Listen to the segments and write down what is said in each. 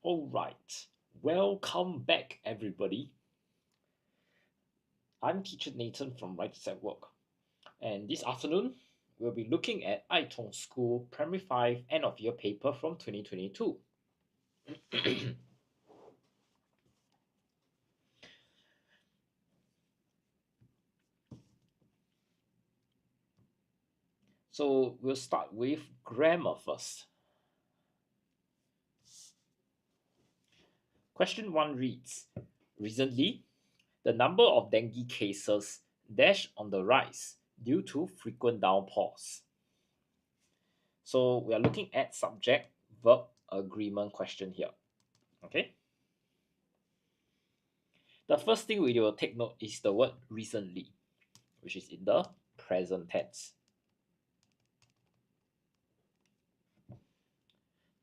Alright, welcome back everybody. I'm teacher Nathan from Writers at Work, and this afternoon we'll be looking at Ai Tong School Primary 5 end of year paper from 2022. So we'll start with grammar first. Question 1 reads, recently, the number of dengue cases dash on the rise due to frequent downpours. So we are looking at subject verb agreement question here. Okay. The first thing we will take note is the word recently, which is in the present tense.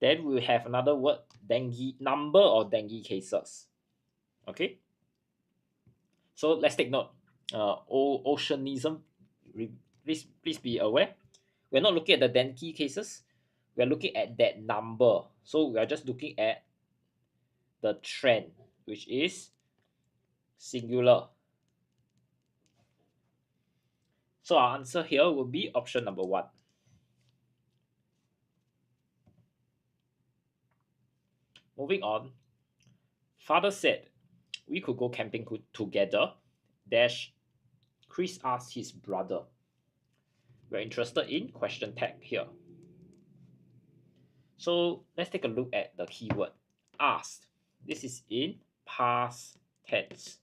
Then we have another word, dengue, number of dengue cases. Okay. So let's take note. Oceanism, please be aware. We're not looking at the dengue cases. We're looking at that number. So we are just looking at the trend, which is singular. So our answer here will be option number 1. Moving on. Father said we could go camping together. Dash. Chris asked his brother. We're interested in question tag here. So let's take a look at the keyword asked. This is in past tense.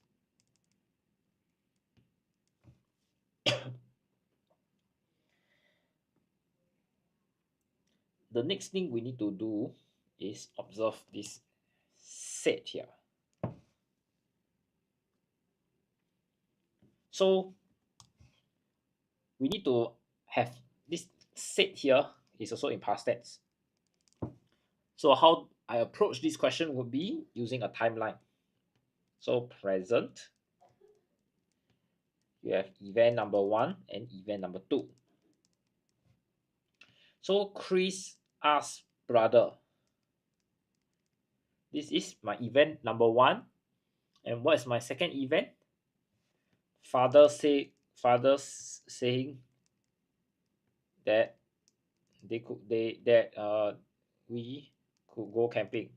The next thing we need to do is observe this said here. So we need to have this said here is also in past tense. So how I approach this question would be using a timeline. So present, you have event number 1 and event number 2. So Chris asked brother. This is my event number 1. And what is my second event? Father saying that we could go camping.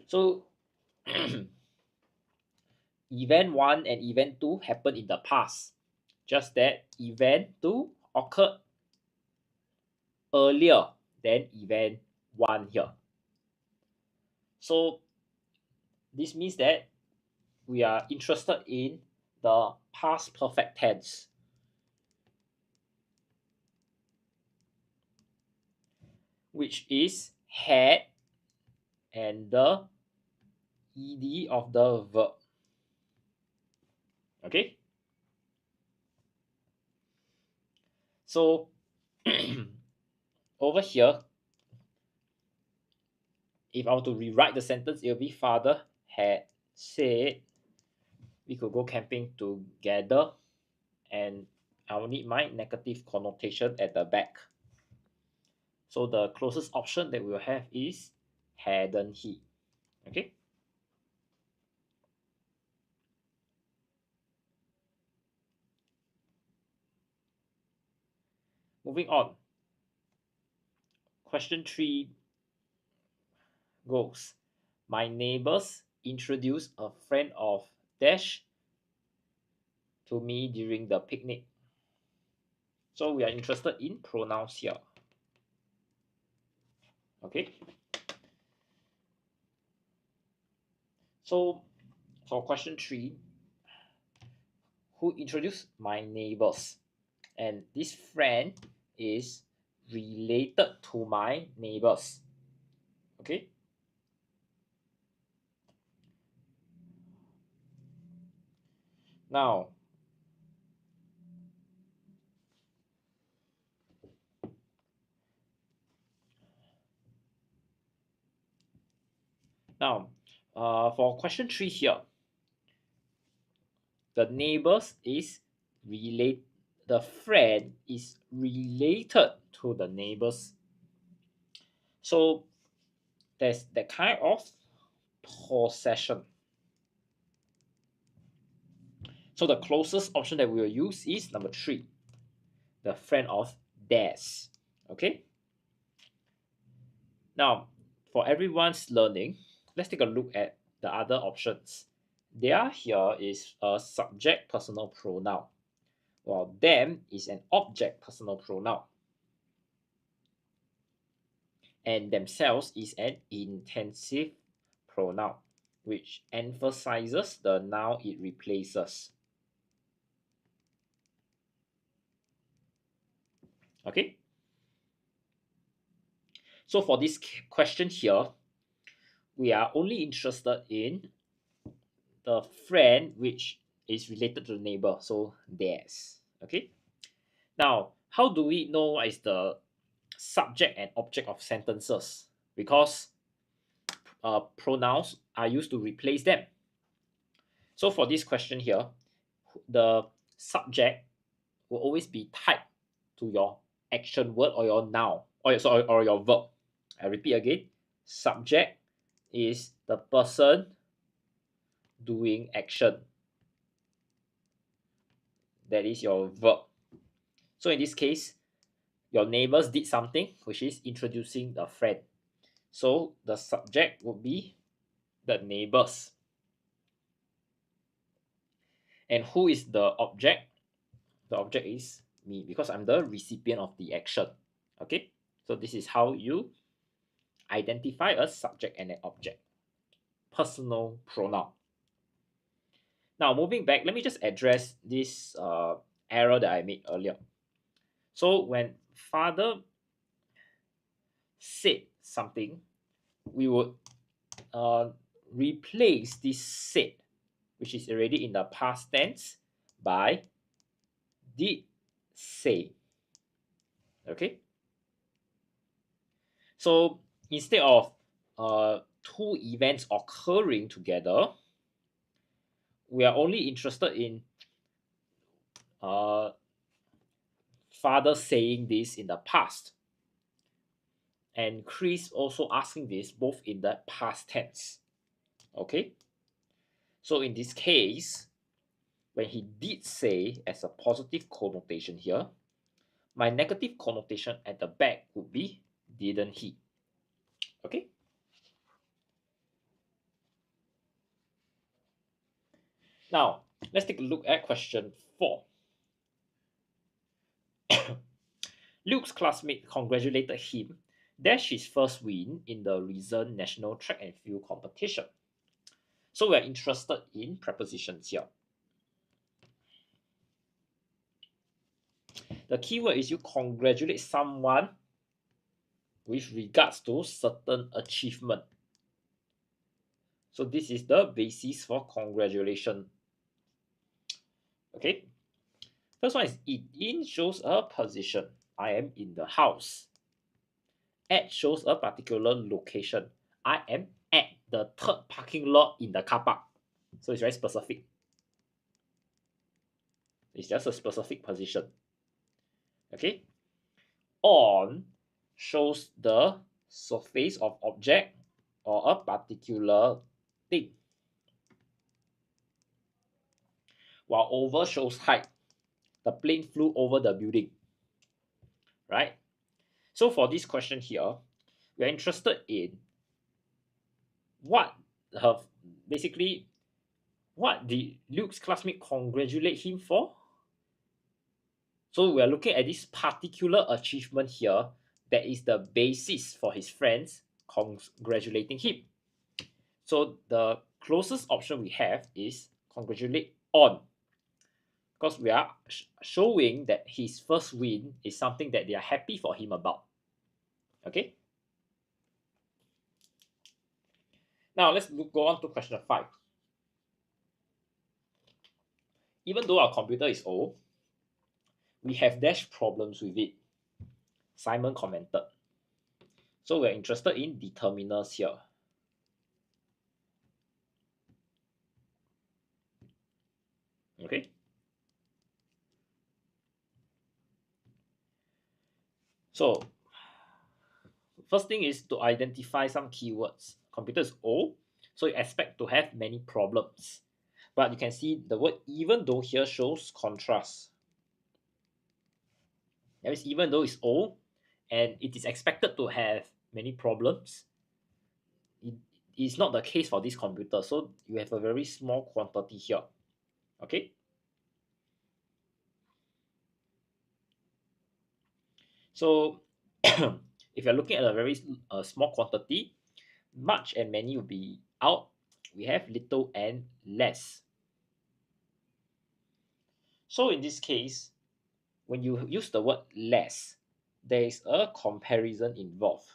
So event 1 and event 2 happened in the past. Just that event 2 occurred earlier than event 1 here. So this means that we are interested in the past perfect tense. Which is had and the ed of the verb. Okay. So over here, if I were to rewrite the sentence, it will be father had said we could go camping together, and I will need my negative connotation at the back. So the closest option that we will have is hadn't he. Okay. Moving on. Question 3 goes, my neighbors introduced a friend of dash to me during the picnic. So we are interested in pronouns here. Okay. So for question 3, who introduced my neighbors? And this friend is related to my neighbors. Okay. Now, for question 3 here, the neighbors is relate. The friend is related to the neighbors. So there's that kind of possession. So the closest option that we will use is number 3, the friend of theirs. Okay. Now, for everyone's learning, let's take a look at the other options. There here is a subject personal pronoun, while them is an object personal pronoun, and themselves is an intensive pronoun, which emphasizes the noun it replaces. Okay. So for this question here, we are only interested in the friend which is related to the neighbor, so theirs. Okay. Now, how do we know what is the subject and object of sentences? Because pronouns are used to replace them. So for this question here, the subject will always be tied to your action word or your noun or your verb. I repeat again, subject is the person doing action. That is your verb. So in this case, your neighbors did something, which is introducing the friend. So the subject would be the neighbors. And who is the object? The object is me, because I'm the recipient of the action. Okay, so this is how you identify a subject and an object. Personal pronoun. Now moving back, let me just address this error that I made earlier. So when father said something, we would replace this said, which is already in the past tense, by did say. Okay. So instead of two events occurring together, we are only interested in father saying this in the past, and Chris also asking this both in the past tense. Okay. So in this case, when he did say as a positive connotation here, my negative connotation at the back would be didn't he. Okay. Now, let's take a look at question 4. Luke's classmate congratulated him dash his first win in the recent national track and field competition. So we're interested in prepositions here. The keyword is you congratulate someone with regards to certain achievement. So this is the basis for congratulation. Okay. First one is it in shows a position. I am in the house. At shows a particular location. I am at the third parking lot in the car park. So it's very specific. It's just a specific position. Okay. On shows the surface of object or a particular thing. While over shows height. The plane flew over the building. Right? So for this question here, we're interested in what basically what did Luke's classmate congratulate him for? So we are looking at this particular achievement here that is the basis for his friends congratulating him. So the closest option we have is congratulate on, because we are showing that his first win is something that they are happy for him about. Okay. Now let's go on to question 5. Even though our computer is old, we have dash problems with it, Simon commented. So we're interested in determiners here. Okay. So First thing is to identify some keywords. Computer is old, so you expect to have many problems. But you can see the word even though here shows contrast. That means even though it's old and it is expected to have many problems, it is not the case for this computer. So you have a very small quantity here. Okay. So if you're looking at a very small quantity, much and many will be out. We have little and less. So in this case, when you use the word less, there is a comparison involved.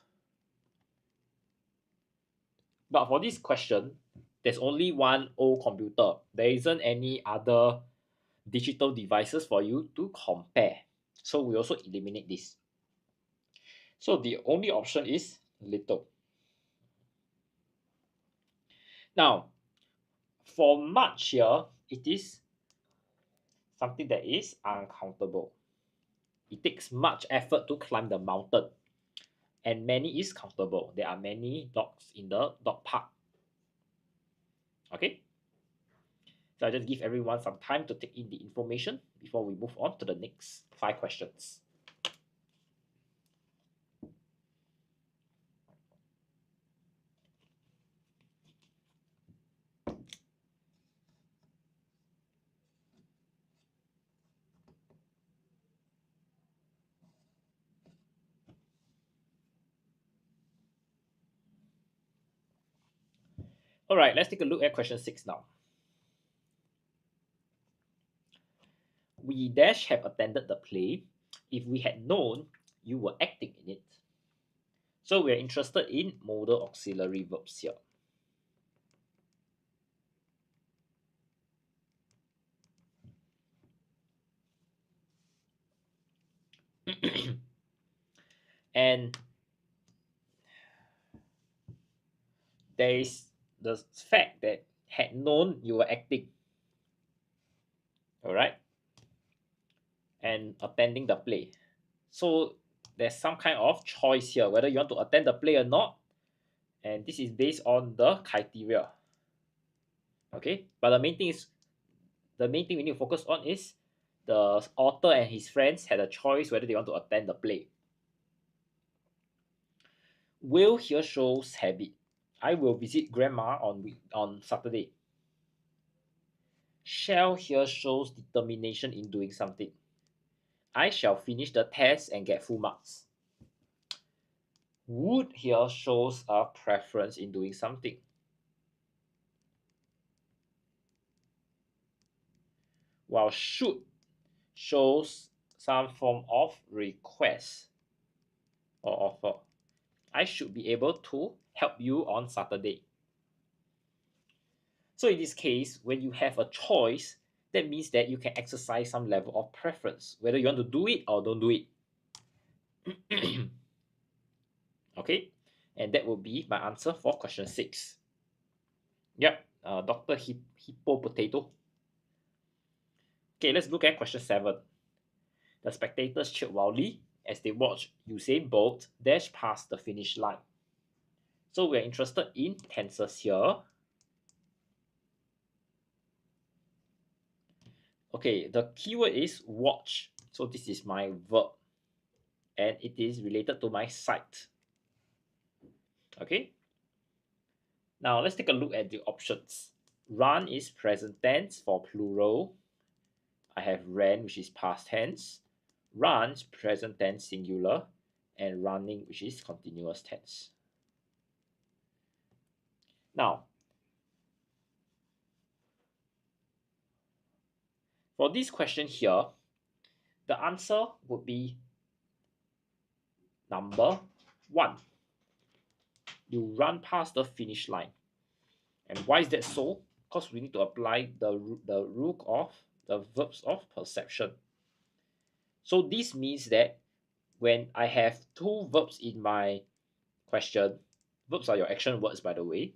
But for this question, there's only one old computer. There isn't any other digital devices for you to compare. So we also eliminate this. So the only option is little. Now, for much here, it is something that is uncountable. It takes much effort to climb the mountain. And many is countable. There are many dogs in the dog park. Okay? So I just give everyone some time to take in the information before we move on to the next 5 questions. All right, let's take a look at question 6 now. We dash have attended the play if we had known you were acting in it. So we're interested in modal auxiliary verbs here. And there is the fact that had known you were acting. All right, and attending the play. So there's some kind of choice here whether you want to attend the play or not, and this is based on the criteria. Okay, but the main thing we need to focus on is the author and his friends had a choice whether they want to attend the play. Will here shows habit. I will visit grandma on Saturday. Shall here shows determination in doing something. I shall finish the test and get full marks. Would here shows a preference in doing something. While should shows some form of request or offer. I should be able to help you on Saturday. So in this case, when you have a choice, that means that you can exercise some level of preference, whether you want to do it or don't do it. Okay, and that will be my answer for question 6. Yep, Dr. Hippo Potato. Okay, let's look at question 7. The spectators cheered wildly as they watched Usain Bolt dash past the finish line. So we're interested in tenses here. Okay, the keyword is watch. So this is my verb. And it is related to my sight. Okay. Now let's take a look at the options. Run is present tense for plural. I have ran, which is past tense. Runs, present tense singular. And running, which is continuous tense. Now, for this question here, the answer would be number 1. You run past the finish line. And why is that so? Because we need to apply the rule of the verbs of perception. So this means that when I have 2 verbs in my question, verbs are your action words, by the way,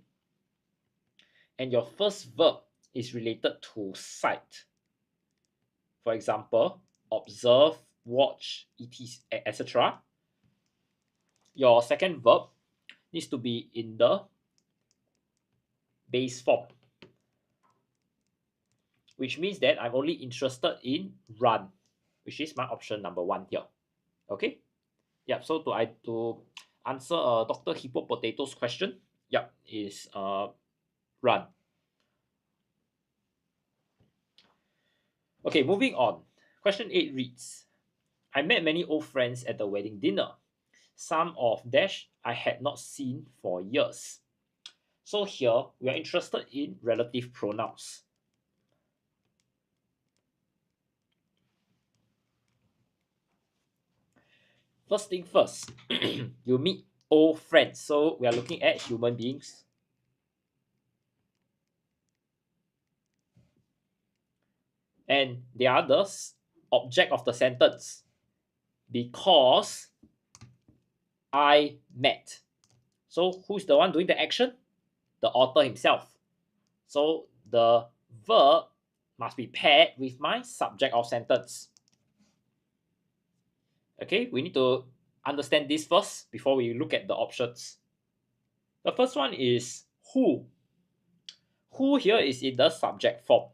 and your first verb is related to sight. For example, observe, watch, etc. your second verb needs to be in the base form, which means that I'm only interested in run, which is my option number 1 here. Okay. Yeah. So to answer Dr. Hippo Potato's question, yeah, is run. Okay, moving on. Question 8 reads, I met many old friends at the wedding dinner. Some of dash I had not seen for years. So here we are interested in relative pronouns. First thing first, you meet old friends. So we are looking at human beings. And they are the object of the sentence. Because I met. So who's the one doing the action? The author himself. So the verb must be paired with my subject of sentence. Okay, we need to understand this first before we look at the options. The first one is who. Who here is in the subject form.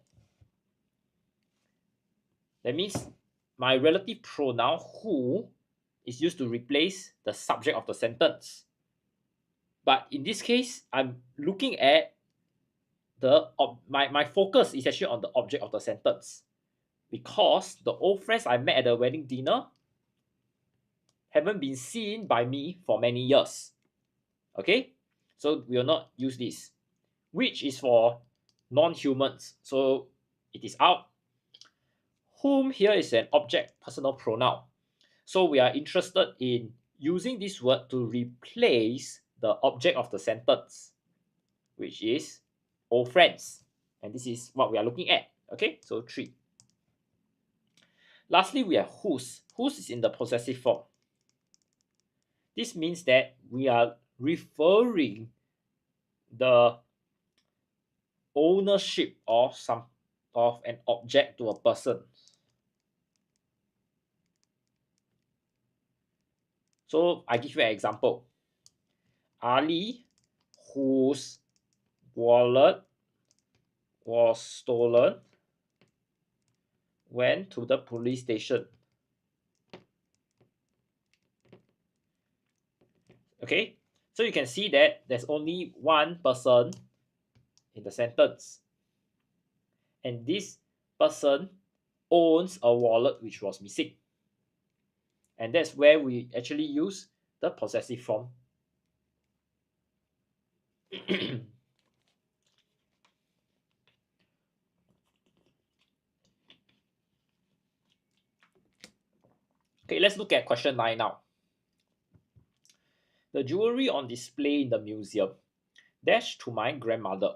That means my relative pronoun who is used to replace the subject of the sentence. But in this case, I'm looking at my focus is actually on the object of the sentence, because the old friends I met at the wedding dinner haven't been seen by me for many years. Okay, so we will not use this. Which is for non-humans, so it is out. Whom here is an object personal pronoun, so we are interested in using this word to replace the object of the sentence, which is old friends, and this is what we are looking at. Okay, so 3. Lastly, we have whose. Whose is in the possessive form. This means that we are referring the ownership of an object to a person. So I give you an example. Ali, whose wallet was stolen, went to the police station. Okay, so you can see that there's only one person in the sentence, and this person owns a wallet which was missing, and that's where we actually use the possessive form. Okay, let's look at question 9 now. The jewelry on display in the museum dash to my grandmother.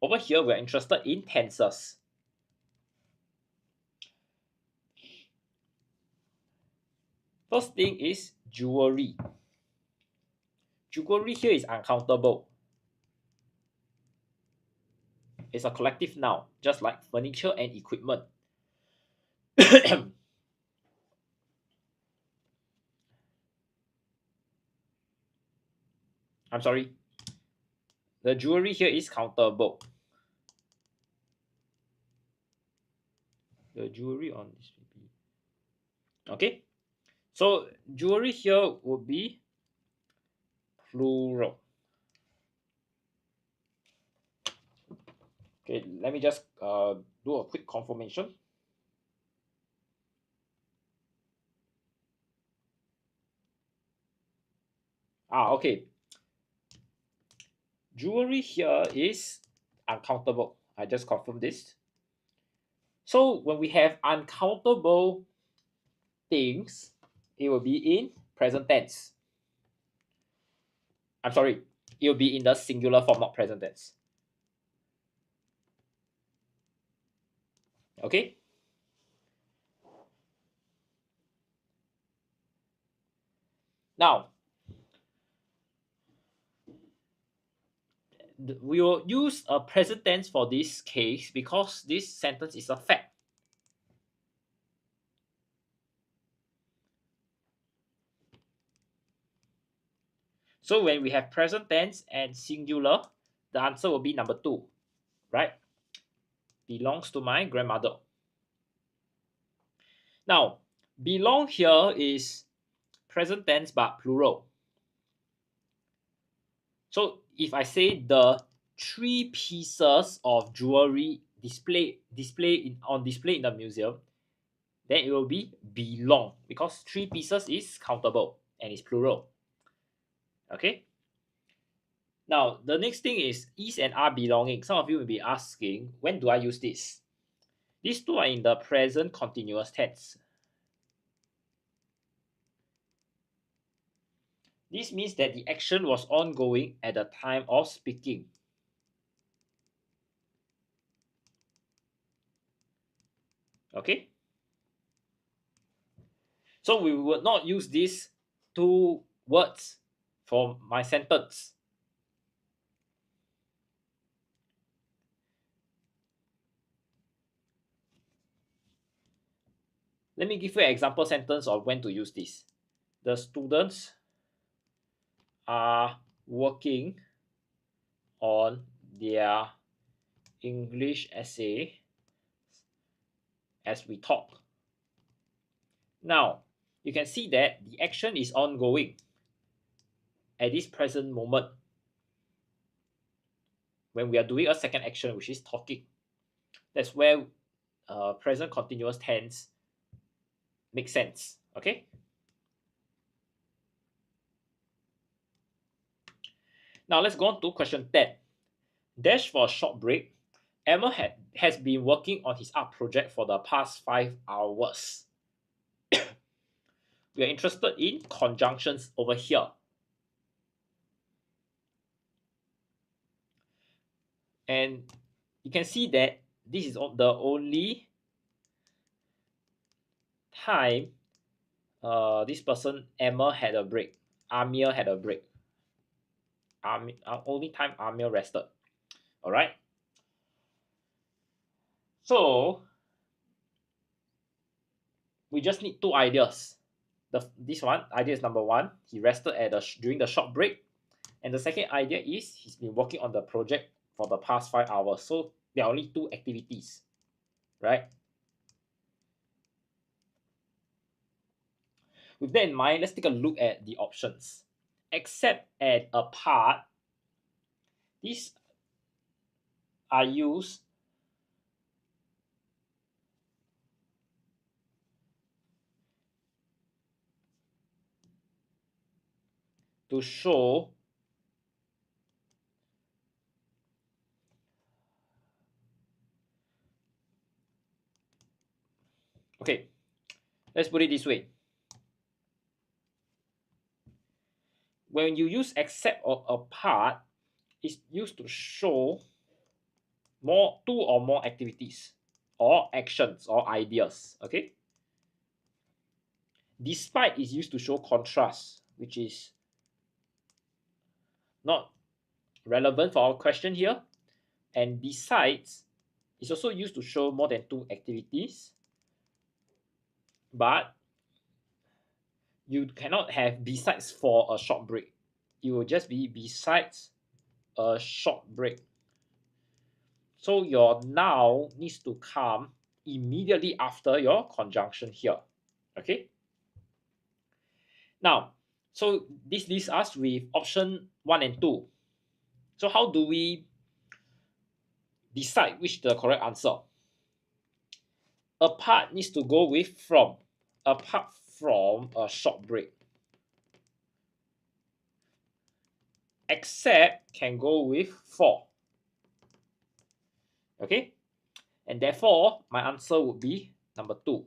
Over here, we're interested in tenses. First thing is jewelry. Jewelry here is uncountable. It's a collective noun, just like furniture and equipment. I'm sorry. The jewelry here is countable. The jewelry on this. Okay. So jewelry here would be plural. Okay, let me just do a quick confirmation. Okay. Jewelry here is uncountable. I just confirmed this. So when we have uncountable things, it will be in present tense. I'm sorry, it will be in the singular form, not present tense. Okay. Now, we will use a present tense for this case because this sentence is a fact. So when we have present tense and singular, the answer will be number 2, right? Belongs to my grandmother. Now, belong here is present tense but plural. So if I say the 3 pieces of jewelry on display in the museum, then it will be belong because 3 pieces is countable and it's plural. Okay. Now the next thing is and are belonging. Some of you will be asking, when do I use this? These two are in the present continuous tense. This means that the action was ongoing at the time of speaking. Okay. So we will not use these 2 words for my sentence. Let me give you an example sentence of when to use this. The students are working on their English essay as we talk. Now, you can see that the action is ongoing at this present moment when we are doing a second action, which is talking. That's where present continuous tense makes sense. Okay. Now let's go on to question 10. Dash for a short break. Emma has been working on his art project for the past 5 hours. We are interested in conjunctions over here. And you can see that this is the only time this person, Emma, had a break. Amir had a break. Only time Amir rested. Alright. So we just need 2 ideas. This one, idea is number 1. He rested during the short break. And the second idea is he's been working on the project for the past 5 hours. So there are only 2 activities. Right? With that in mind, let's take a look at the options. Except and apart, these are used to show okay, let's put it this way. When you use except or apart, it's used to show 2 or more activities or actions or ideas. Okay. Despite is used to show contrast, which is not relevant for our question here. And besides, it's also used to show more than 2 activities. But you cannot have besides for a short break. It will just be besides a short break. So your noun needs to come immediately after your conjunction here. Okay. Now, so this leaves us with option 1 and 2. So how do we decide which the correct answer? Apart needs to go with from. Apart from a short break. Except can go with for. Okay. And therefore, my answer would be number 2.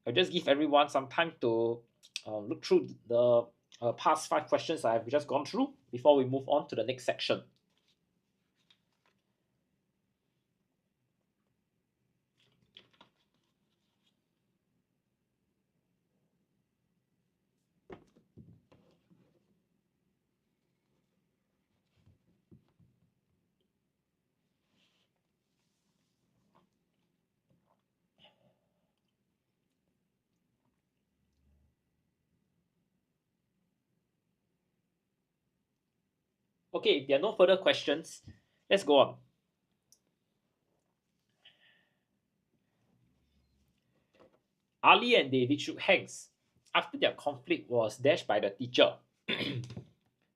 I'll just give everyone some time to look through the past 5 questions I've just gone through before we move on to the next section. Okay, if there are no further questions, let's go on. Ali and David shook hands after their conflict was dashed by the teacher.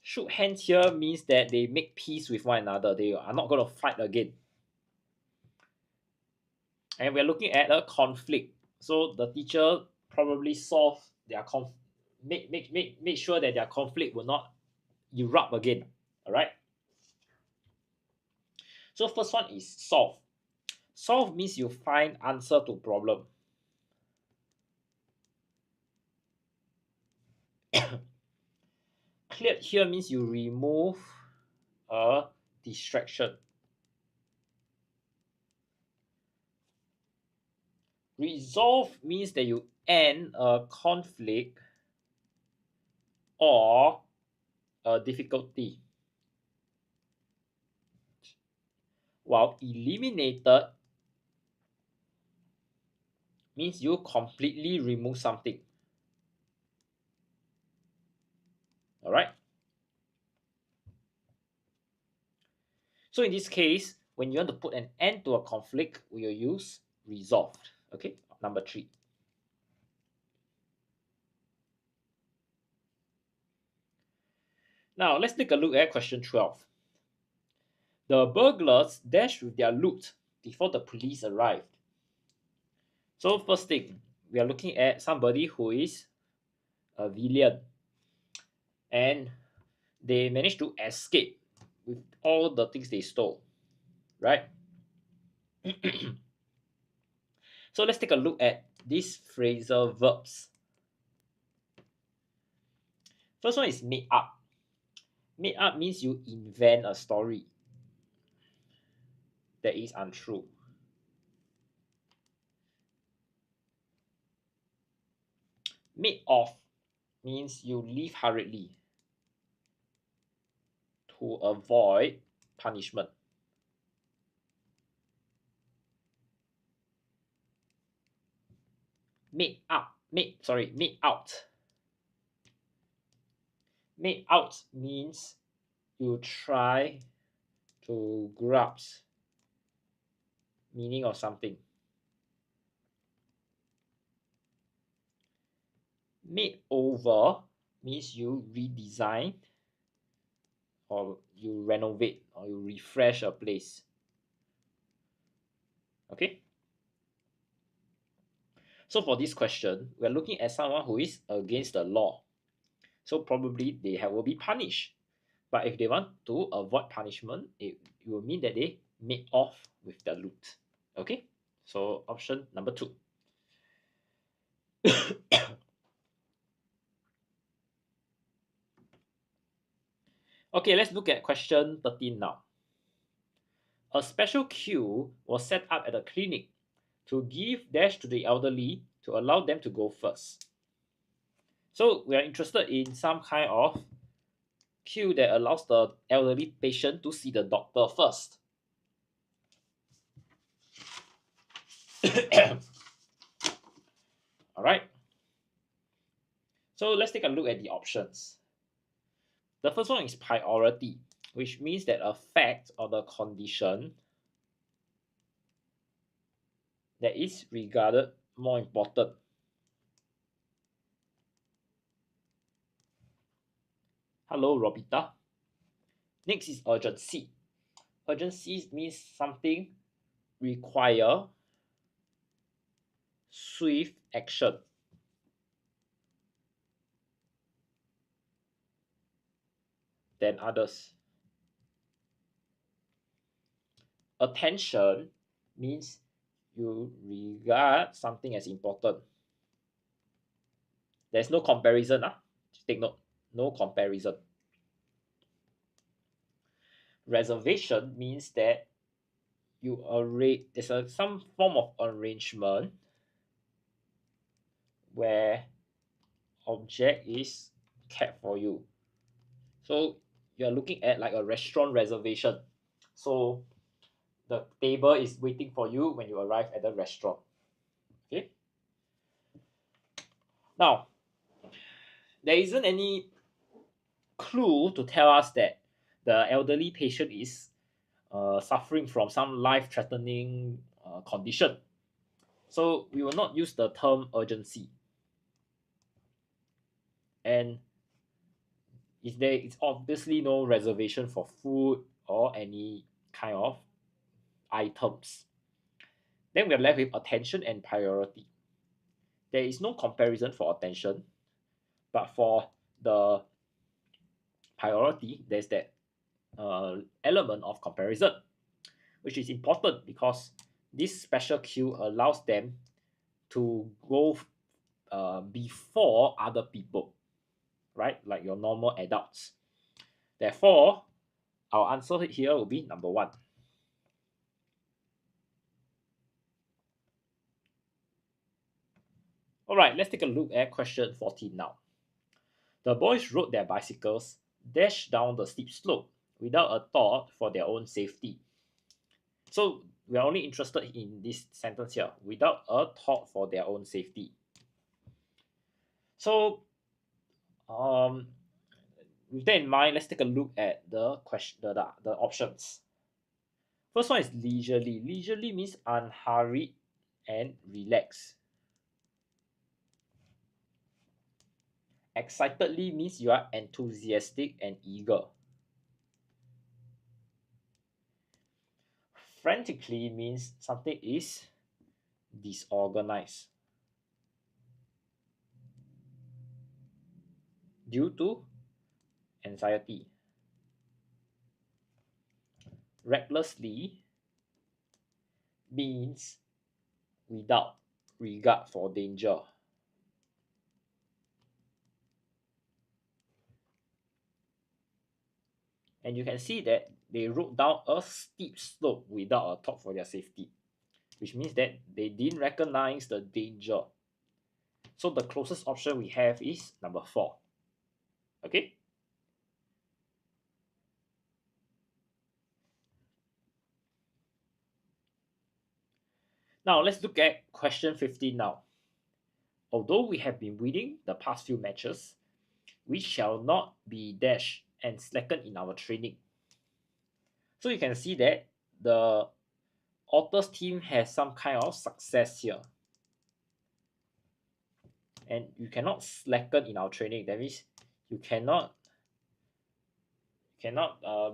Shook hands here means that they make peace with one another. They are not going to fight again. And we're looking at a conflict. So the teacher probably solve their make sure that their conflict will not erupt again. All right. So first one is solve. Solve means you find answer to problem. Cleared here means you remove a distraction. Resolve means that you end a conflict or a difficulty. While eliminated means you completely remove something. All right. So in this case, when you want to put an end to a conflict, we will use resolved. Okay, number 3. Now let's take a look at question 12. The burglars dashed with their loot before the police arrived. So first thing, we are looking at somebody who is a villain, and they managed to escape with all the things they stole, right? So let's take a look at these phrasal verbs. First one is made up. Made up means you invent a story that is untrue. Made off means you leave hurriedly to avoid punishment. Made out. Made out means you try to grasp meaning of something. Made over means you redesign or you renovate or you refresh a place. Okay? So for this question, we're looking at someone who is against the law. So probably they will be punished. But if they want to avoid punishment, it will mean that they made off with the loot. Okay? So option number 2. Okay, let's look at question 13 now. A special queue was set up at a clinic to give dash to the elderly to allow them to go first. So we are interested in some kind of queue that allows the elderly patient to see the doctor first. All right. So let's take a look at the options. The first one is priority, which means that a fact or the condition that is regarded more important. Hello, Robita. Next is urgency. Urgency means something require swift action. Than others. Attention means you regard something as important. There's no comparison. Take note, no comparison. Reservation means that you there's some form of arrangement where object is kept for you. So you're looking at like a restaurant reservation. So the table is waiting for you when you arrive at the restaurant. Okay. Now, there isn't any clue to tell us that the elderly patient is suffering from some life-threatening condition. So we will not use the term urgency. And if there is obviously no reservation for food or any kind of items, then we are left with attention and priority. There is no comparison for attention, but for the priority, there's that element of comparison, which is important because this special queue allows them to go before other people, right? Like your normal adults. Therefore, our answer here will be number 1. All right, let's take a look at question 14 now. The boys rode their bicycles, dashed down the steep slope without a thought for their own safety. So we are only interested in this sentence here, without a thought for their own safety. So with that in mind, let's take a look at the question, the options. First one is leisurely. Leisurely means unhurried and relaxed. Excitedly means you are enthusiastic and eager. Frantically means something is disorganized due to anxiety. Recklessly means without regard for danger. And you can see that they rode down a steep slope without a thought for their safety, which means that they didn't recognize the danger. So the closest option we have is number 4. Okay? Now let's look at question 15 now. Although we have been winning the past few matches, we shall not be dashed and slacken in our training. So you can see that the Otters team has some kind of success here. And you cannot slacken in our training. That means you cannot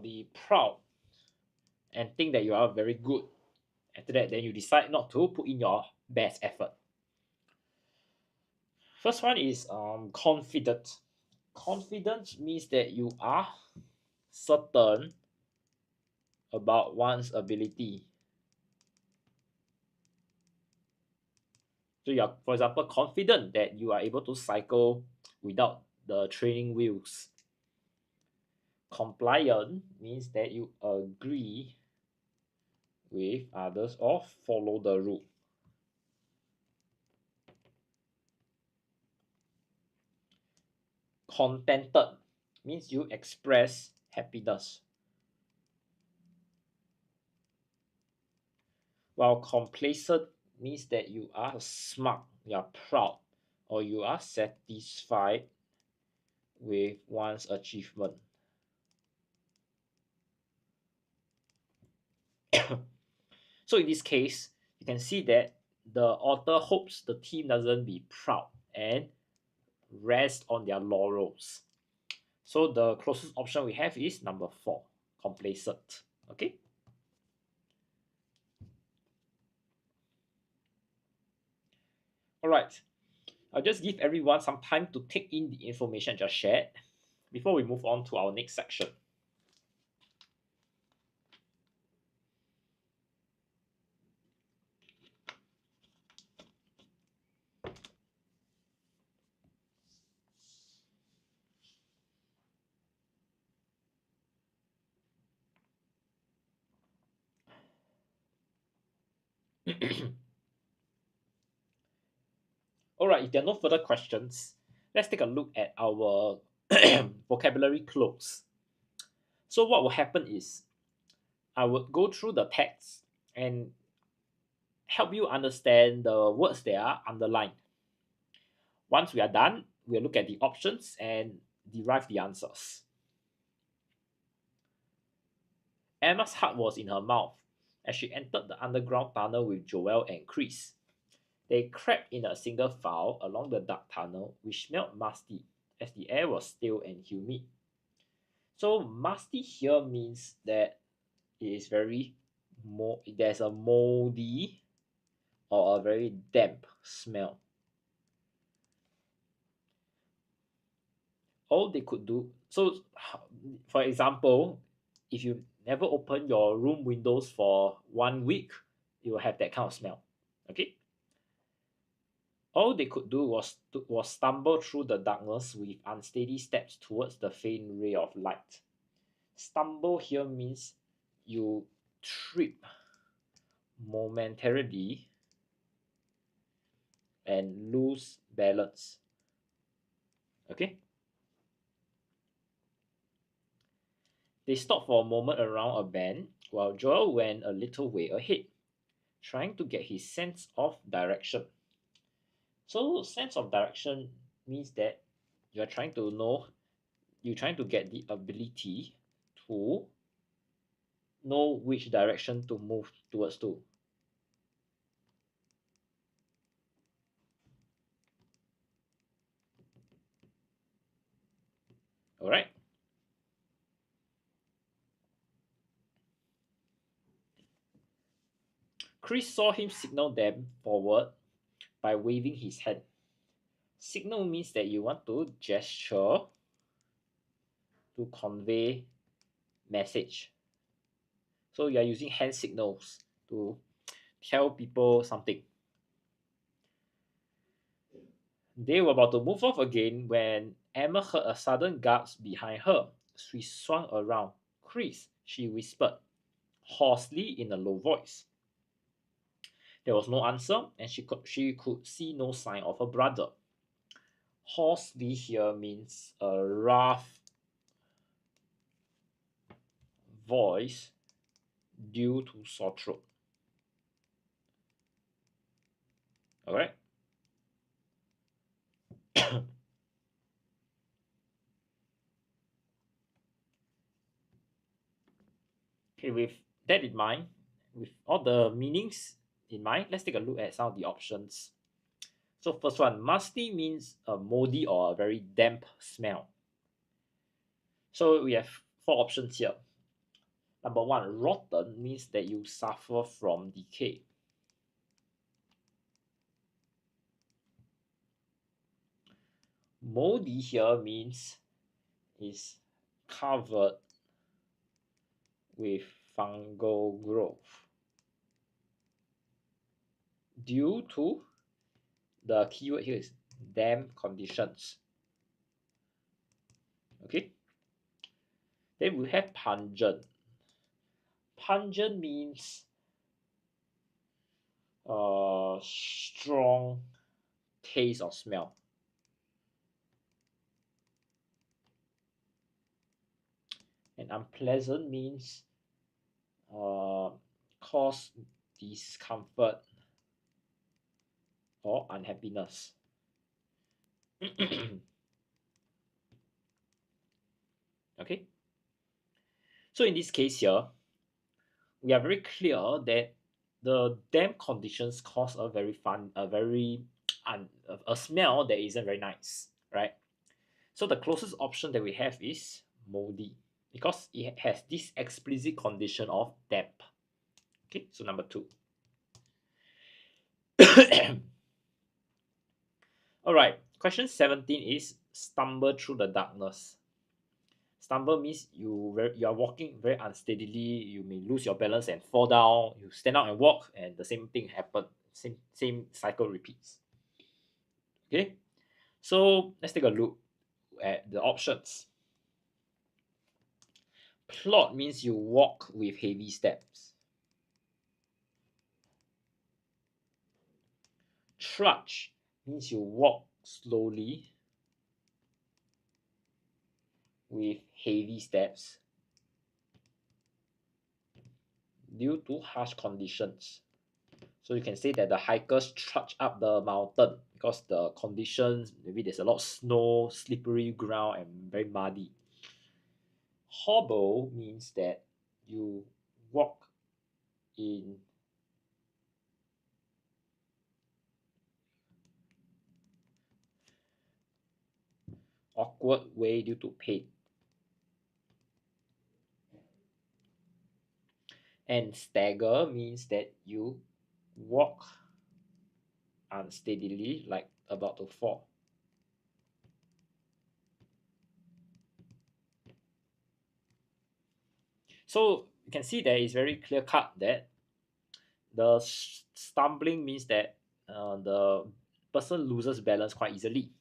be proud and think that you are very good. After that, then you decide not to put in your best effort. First one is confident. Confidence means that you are certain about one's ability. So you are, for example, confident that you are able to cycle without the training wheels. Compliant means that you agree with others or follow the rule. Contented means you express happiness. While complacent means that you are smart, you are proud, or you are satisfied with one's achievement. So in this case, you can see that the author hopes the team doesn't be proud and rest on their laurels. So the closest option we have is number 4, complacent. Okay. All right. I'll just give everyone some time to take in the information I just shared before we move on to our next section. All right, if there are no further questions, let's take a look at our vocabulary close. So what will happen is I would go through the text and help you understand the words that are underlined. Once we are done, we'll look at the options and derive the answers. Emma's heart was in her mouth as she entered the underground tunnel with Joel and Chris. They crept in a single file along the dark tunnel, which smelled musty, as the air was stale and humid. So musty here means that it is there's a moldy or a very damp smell. All they could do, so for example, if you never open your room windows for 1 week, you will have that kind of smell. Okay. All they could do was stumble through the darkness with unsteady steps towards the faint ray of light. Stumble here means you trip momentarily and lose balance. Okay. They stopped for a moment around a bend while Joel went a little way ahead, trying to get his sense of direction. So sense of direction means that you're trying to get the ability to know which direction to move towards to. Alright. Chris saw him signal them forward by waving his hand. Signal means that you want to gesture to convey message. So you are using hand signals to tell people something. They were about to move off again when Emma heard a sudden gasp behind her. She swung around. Chris, she whispered, hoarsely in a low voice. There was no answer, and she could see no sign of her brother. Hoarsely here means a rough voice due to sore throat. Alright? Okay, with that in mind, with all the meanings in mind, let's take a look at some of the options. So first one, musty means a moldy or a very damp smell. So we have 4 options here. Number 1, rotten means that you suffer from decay. Moldy here means is covered with fungal growth due to the keyword here is damp conditions. Okay. Then we have pungent. Pungent means strong taste or smell. And unpleasant means cause discomfort or unhappiness. Okay. So in this case here, we are very clear that the damp conditions cause a smell that isn't very nice, right? So the closest option that we have is moldy because it has this explicit condition of damp. Okay, so number 2. All right, question 17 is stumble through the darkness. Stumble means you are walking very unsteadily, you may lose your balance and fall down, you stand up and walk, and the same thing happens. Same cycle repeats. Okay, so let's take a look at the options. Plod means you walk with heavy steps. Trudge means you walk slowly with heavy steps due to harsh conditions. So you can say that the hikers trudge up the mountain because the conditions, maybe there's a lot of snow, slippery ground, and very muddy. Hobble means that you walk in awkward way due to pain. And stagger means that you walk unsteadily, like about to fall. So you can see that it's very clear cut that the stumbling means that the person loses balance quite easily.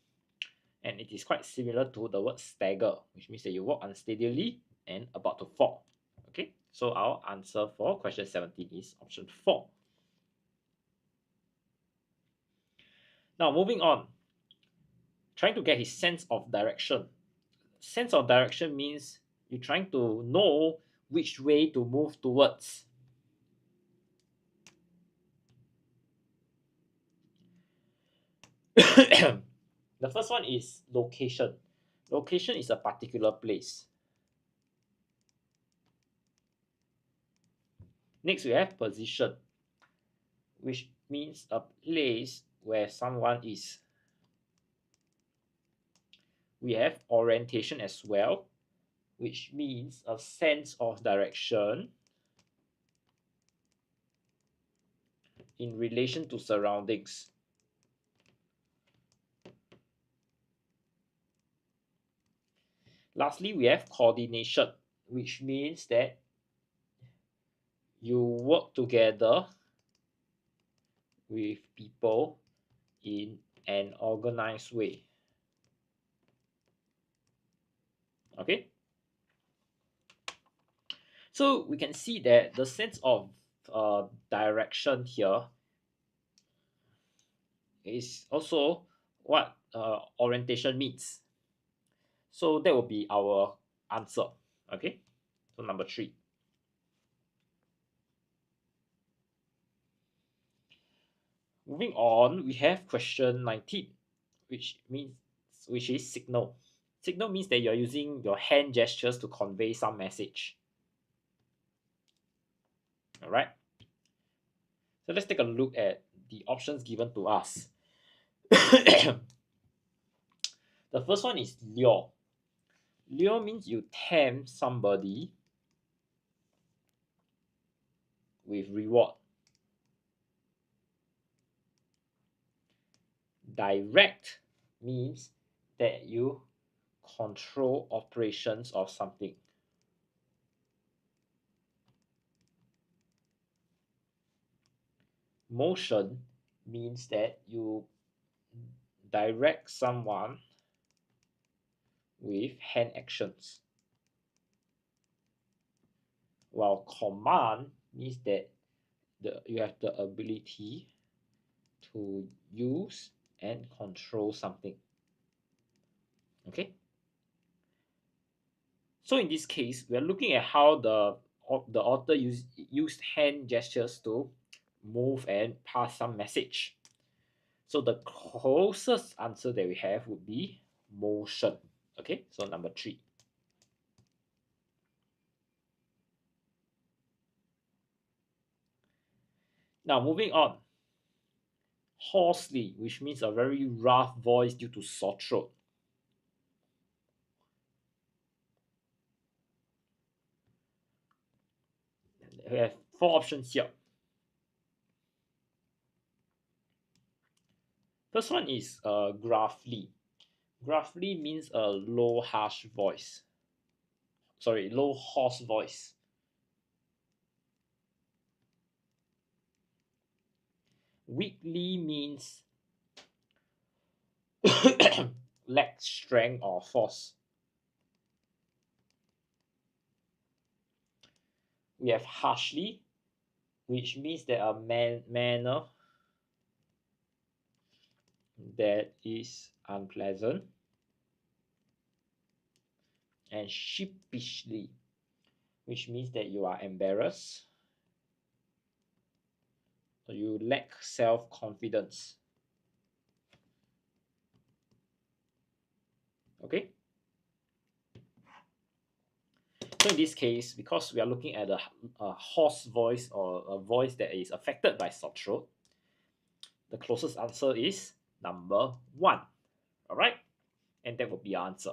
And it is quite similar to the word stagger, which means that you walk unsteadily and about to fall. Okay, so our answer for question 17 is option 4. Now moving on, trying to get his sense of direction. Sense of direction means you're trying to know which way to move towards. The first one is location. Location is a particular place. Next, we have position, which means a place where someone is. We have orientation as well, which means a sense of direction in relation to surroundings. Lastly, we have coordination, which means that you work together with people in an organized way. Okay? So we can see that the sense of direction here is also what orientation means. So that will be our answer. Okay? So number 3. Moving on, we have question 19, which is signal. Signal means that you're using your hand gestures to convey some message. All right. So let's take a look at the options given to us. The first one is lure. Lure means you tempt somebody with reward. Direct means that you control operations of something. Motion means that you direct someone with hand actions. While command means that you have the ability to use and control something. Okay? So in this case, we are looking at how the author used hand gestures to move and pass some message. So the closest answer that we have would be motion. Okay, so number 3. Now moving on. Hoarsely, which means a very rough voice due to sore throat. We have 4 options here. First one is gruffly. Gruffly means a low harsh voice. Sorry, low hoarse voice. Weakly means lack strength or force. We have harshly, which means that a manner that is unpleasant. And sheepishly, which means that you are embarrassed. Or you lack self-confidence. Okay? So in this case, because we are looking at a hoarse voice or a voice that is affected by sore throat, the closest answer is number 1. All right, and that would be our answer.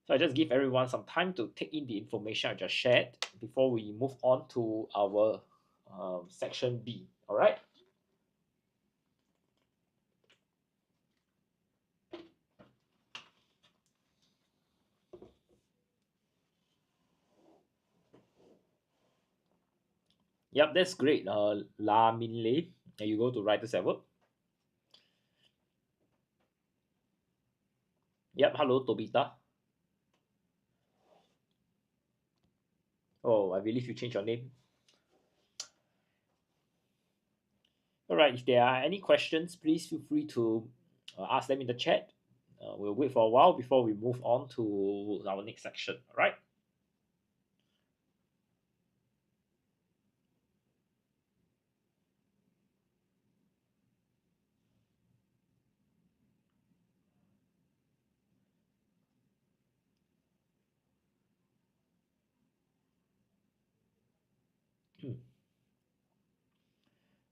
So I just give everyone some time to take in the information I just shared before we move on to our section B. All right. Yep, that's great. La Min Lei, and you go to writers at work. Yep, hello Tobita. Oh, I believe you changed your name. All right, if there are any questions, please feel free to ask them in the chat. We'll wait for a while before we move on to our next section. All right.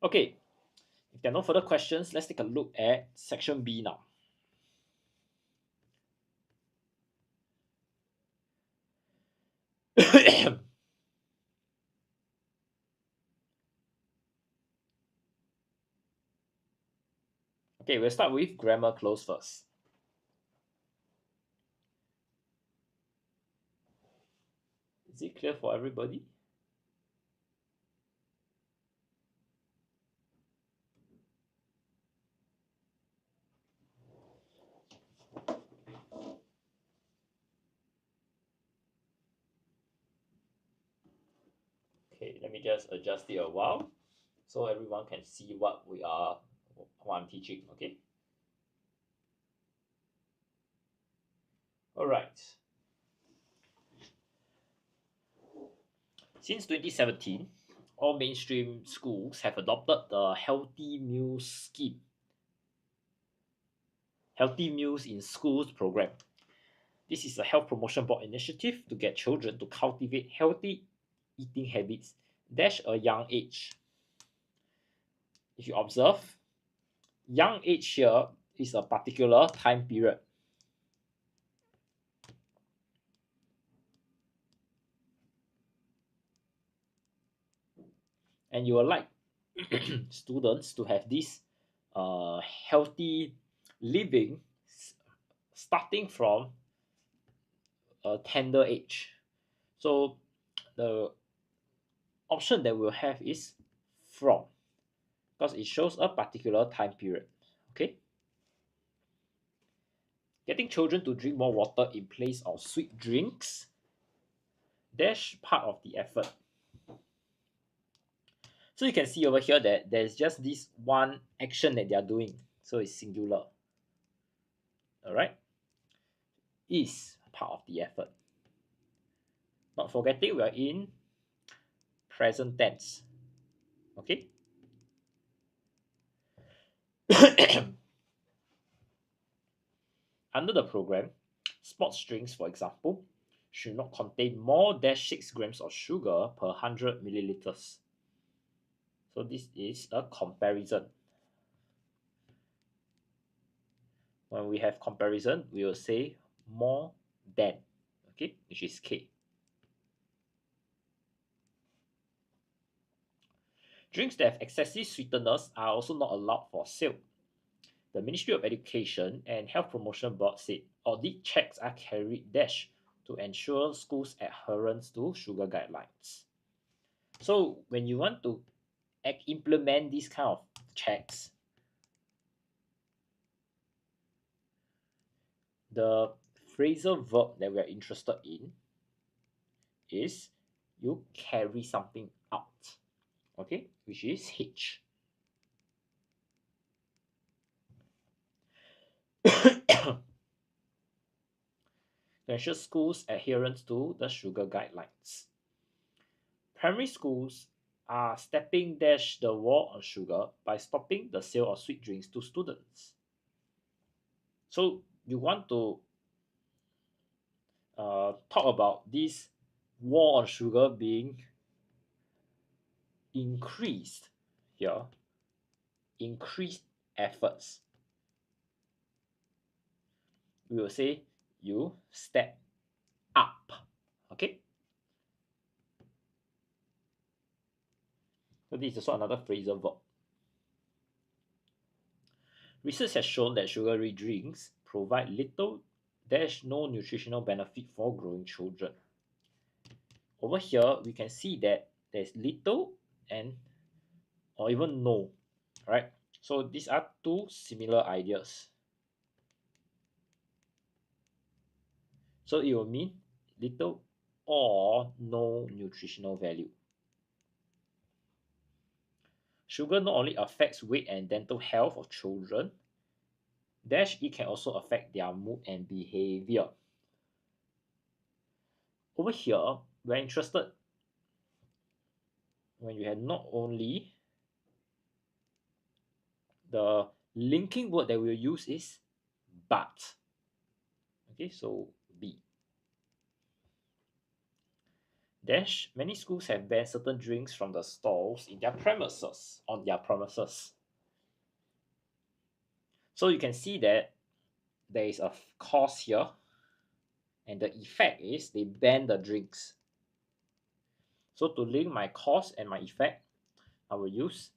Okay, if there are no further questions, let's take a look at section B now. Okay, we'll start with grammar close first. Is it clear for everybody? Okay, let me just adjust it a while so everyone can see what I'm teaching. Okay. All right. Since 2017, all mainstream schools have adopted the Healthy Meals Scheme, Healthy Meals in Schools program. This is a health promotion board initiative to get children to cultivate healthy eating habits at a young age. If you observe, young age here is a particular time period. And you would like students to have this healthy living starting from a tender age. So the option that we'll have is from, because it shows a particular time period. Okay. Getting children to drink more water in place of sweet drinks, that's part of the effort. So you can see over here that there's just this one action that they are doing. So it's singular. All right. Is part of the effort. Not forgetting we are in present tense. Okay. Under the program, sports drinks, for example, should not contain more than 6 grams of sugar per 100 milliliters. So this is a comparison. When we have comparison, we will say more than, okay, which is K. Drinks that have excessive sweeteners are also not allowed for sale. The Ministry of Education and Health Promotion Board said audit checks are carried to ensure schools' adherence to sugar guidelines. So when you want to implement these kind of checks, the phrasal verb that we are interested in is you carry something out, okay, which is H. To ensure schools' adherence to the sugar guidelines. Primary schools are stepping the war on sugar by stopping the sale of sweet drinks to students. So you want to talk about this war on sugar being increased here, increased efforts, we will say you step up. Okay, so this is also another phrasal verb. Research has shown that sugary drinks provide little dash no nutritional benefit for growing children. Over here we can see that there's little and or even no, right? So these are two similar ideas. So it will mean little or no nutritional value. Sugar not only affects weight and dental health of children, dash it can also affect their mood and behavior. Over here, we're interested when you have not only the linking word that we'll use is but. Okay, so B. Dash, many schools have banned certain drinks from the stalls in their premises, on their premises. So you can see that there is a cause here, and the effect is they ban the drinks. So to link my cause and my effect, I will use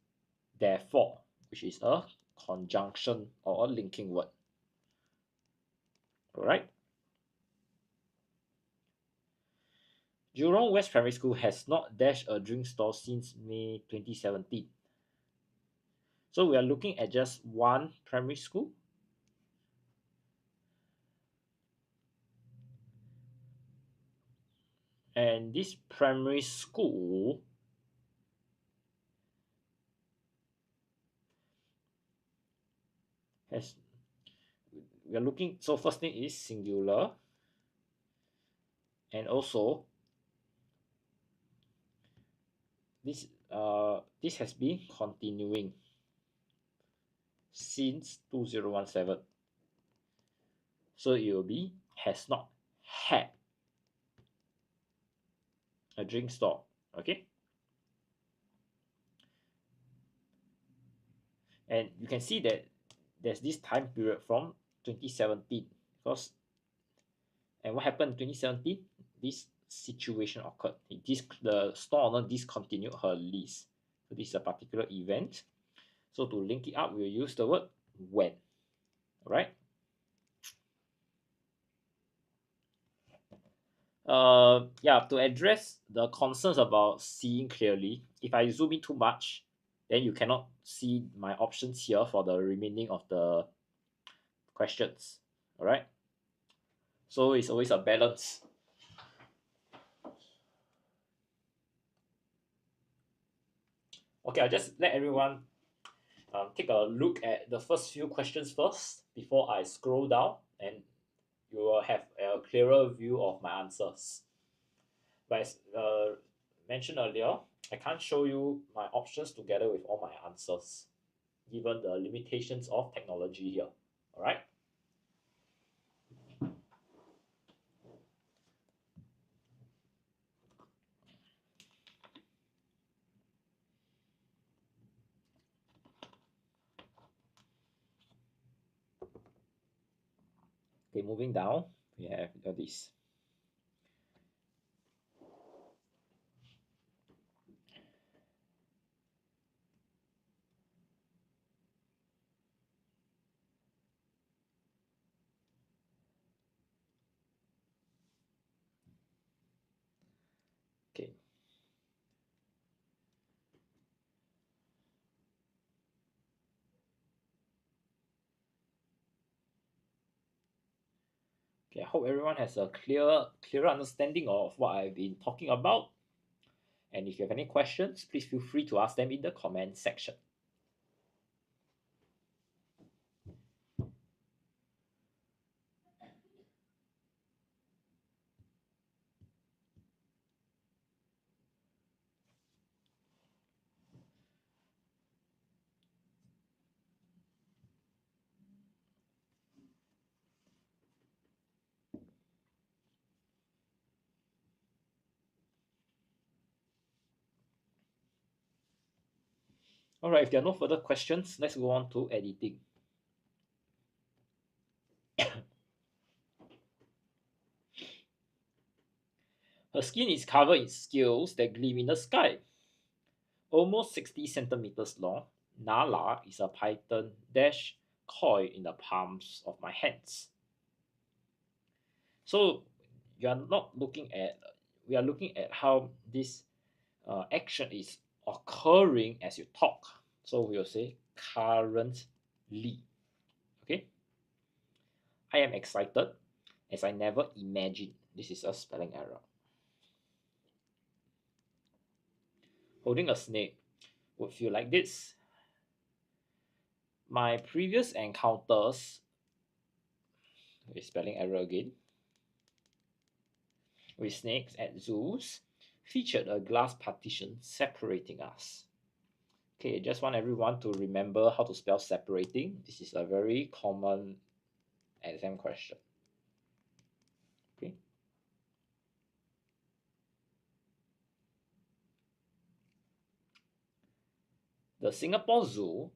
therefore, which is a conjunction or a linking word. Alright. Jurong West Primary School has not dashed a drink store since May 2017. So we are looking at just one primary school. And this primary school has, we are looking, so first thing is singular, and also this has been continuing since 2017. So it will be has not had a drink store. Okay, and you can see that there's this time period from 2017 because, and what happened in 2017, this situation occurred. The store owner discontinued her lease. So this is a particular event. So to link it up, we'll use the word when. All right. Yeah, to address the concerns about seeing clearly, if I zoom in too much, then you cannot see my options here for the remaining of the questions. All right. So it's always a balance. Okay, I'll just let everyone take a look at the first few questions first before I scroll down, and you will have a clearer view of my answers. But as mentioned earlier, I can't show you my options together with all my answers, given the limitations of technology here. All right. Okay, moving down, we have this. Okay. Okay, I hope everyone has a clearer understanding of what I've been talking about. And if you have any questions, please feel free to ask them in the comment section. Alright, if there are no further questions, let's go on to editing. Her skin is covered in scales that gleam in the sky. Almost 60 centimeters long, Nala is a python dash coiled in the palms of my hands. So you are not looking at, we are looking at how this action is occurring as you talk. So we will say currently. Okay. I am excited as I never imagined. This is a spelling error. Holding a snake would feel like this. My previous encounters, spelling error again, with snakes at zoos featured a glass partition separating us. Okay, just want everyone to remember how to spell separating. This is a very common exam question. Okay. The Singapore Zoo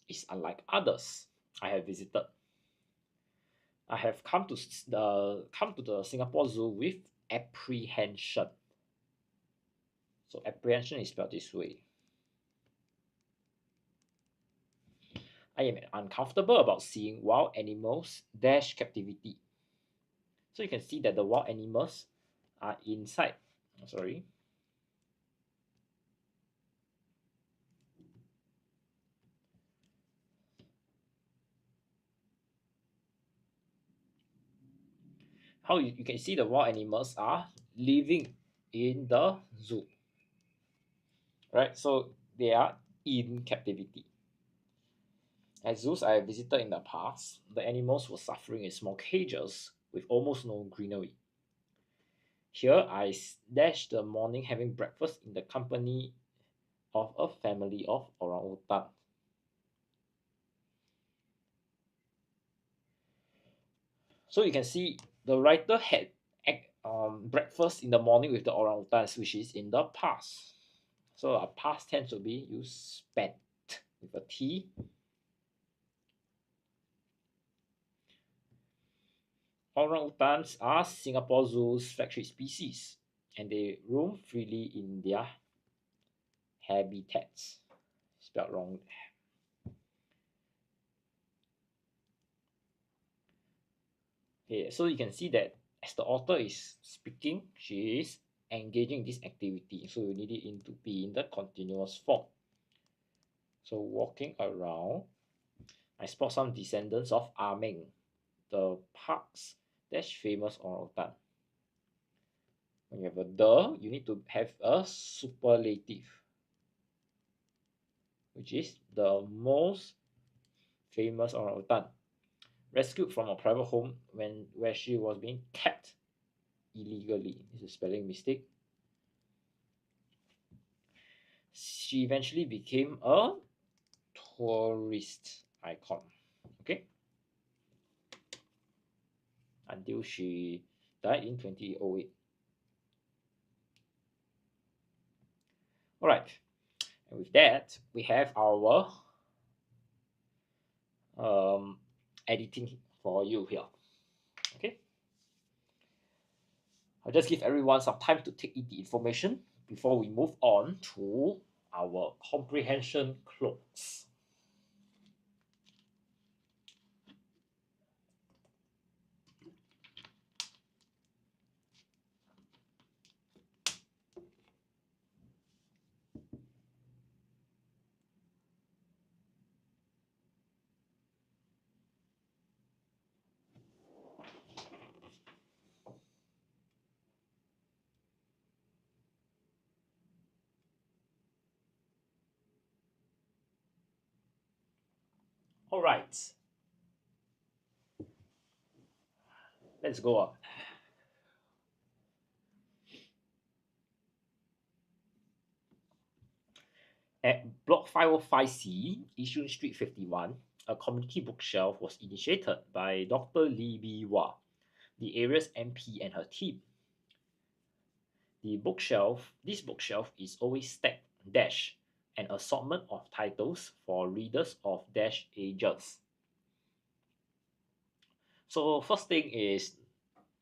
is unlike others I have visited. I have come to the Singapore Zoo with apprehension. So apprehension is spelled this way. I am uncomfortable about seeing wild animals dash captivity. So you can see that the wild animals are inside. Sorry. How you can see the wild animals are living in the zoo. Right? So they are in captivity. At zoos I visited in the past, the animals were suffering in small cages with almost no greenery. Here I dashed the morning having breakfast in the company of a family of orangutan. So you can see the writer had breakfast in the morning with the orangutans, which is in the past. So a past tense will be you spent with a T. Orangutans are Singapore Zoo's flagship species, and they roam freely in their habitats. Spelled wrong. Okay, so you can see that as the author is speaking, she is engaging this activity. So you need it to be in the continuous form. So walking around, I spot some descendants of Ameng, the park's dash famous orangutan. When you have a the, you need to have a superlative, which is the most famous orangutan, rescued from a private home where she was being kept illegally. This is a spelling mistake. She eventually became a tourist icon. Okay. Until she died in 2008. All right. And with that, we have our editing for you here. Okay. I'll just give everyone some time to take in the information before we move on to our comprehension close. All right. Let's go on. At Block 505C, Yishun Street 51, a community bookshelf was initiated by Dr. Lee B. Hwa, the area's MP, and her team. This bookshelf is always stacked dash an assortment of titles for readers of dash ages. So first thing is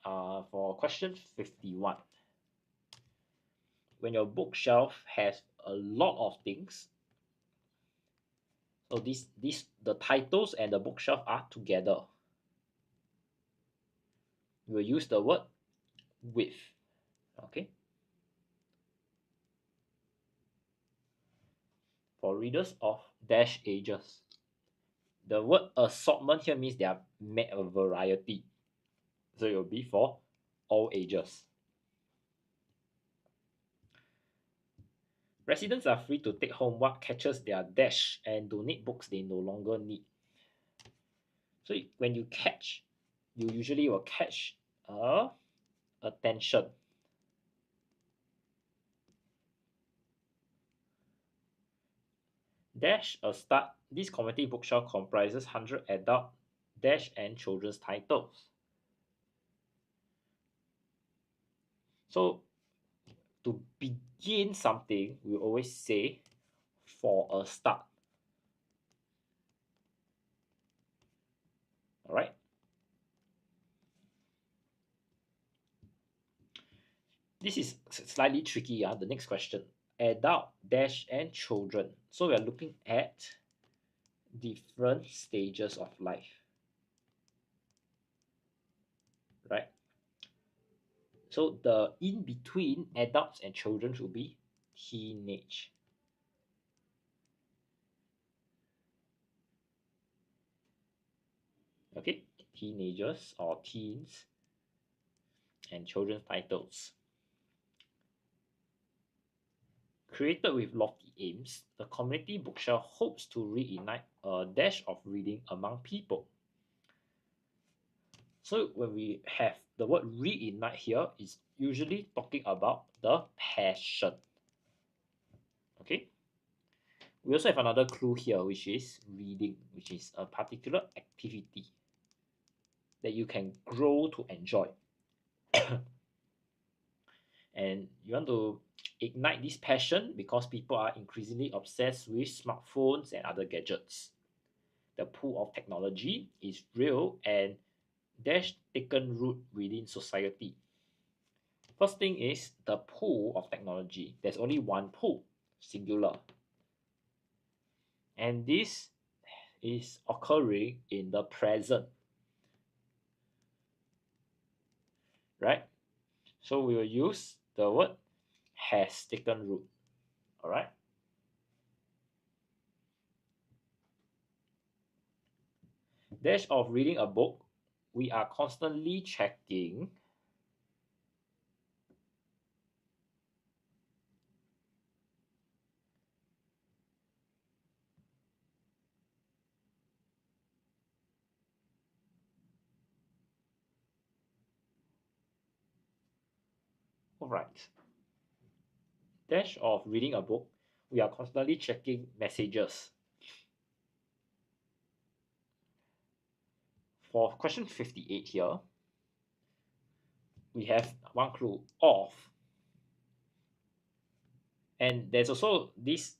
for question 51. When your bookshelf has a lot of things, so the titles and the bookshelf are together, we'll use the word with. Okay. For readers of dash ages. The word assortment here means they are made a variety. So it will be for all ages. Residents are free to take home what catches their dash and donate books they no longer need. So when you catch, you usually will catch attention. Dash a start. This community bookshelf comprises 100 adult dash and children's titles. So to begin something, we always say for a start. All right. This is slightly tricky. The next question. Adult dash and children. So we are looking at different stages of life. Right? So the in between adults and children should be teenage. Okay, teenagers or teens and children's titles. Created with lofty aims, the community bookshelf hopes to reignite a dash of reading among people. So when we have the word reignite here, it's usually talking about the passion. Okay. We also have another clue here, which is reading, which is a particular activity that you can grow to enjoy. And you want to ignite this passion because people are increasingly obsessed with smartphones and other gadgets. The pull of technology is real and dash taken root within society. First thing is the pull of technology. There's only one pull, singular. And this is occurring in the present. Right? So we will use the word has taken root. All right? Dash of reading a book, we are constantly checking Alright. Dash of reading a book, we are constantly checking messages. For question 58 here, we have one clue, of. And there's also this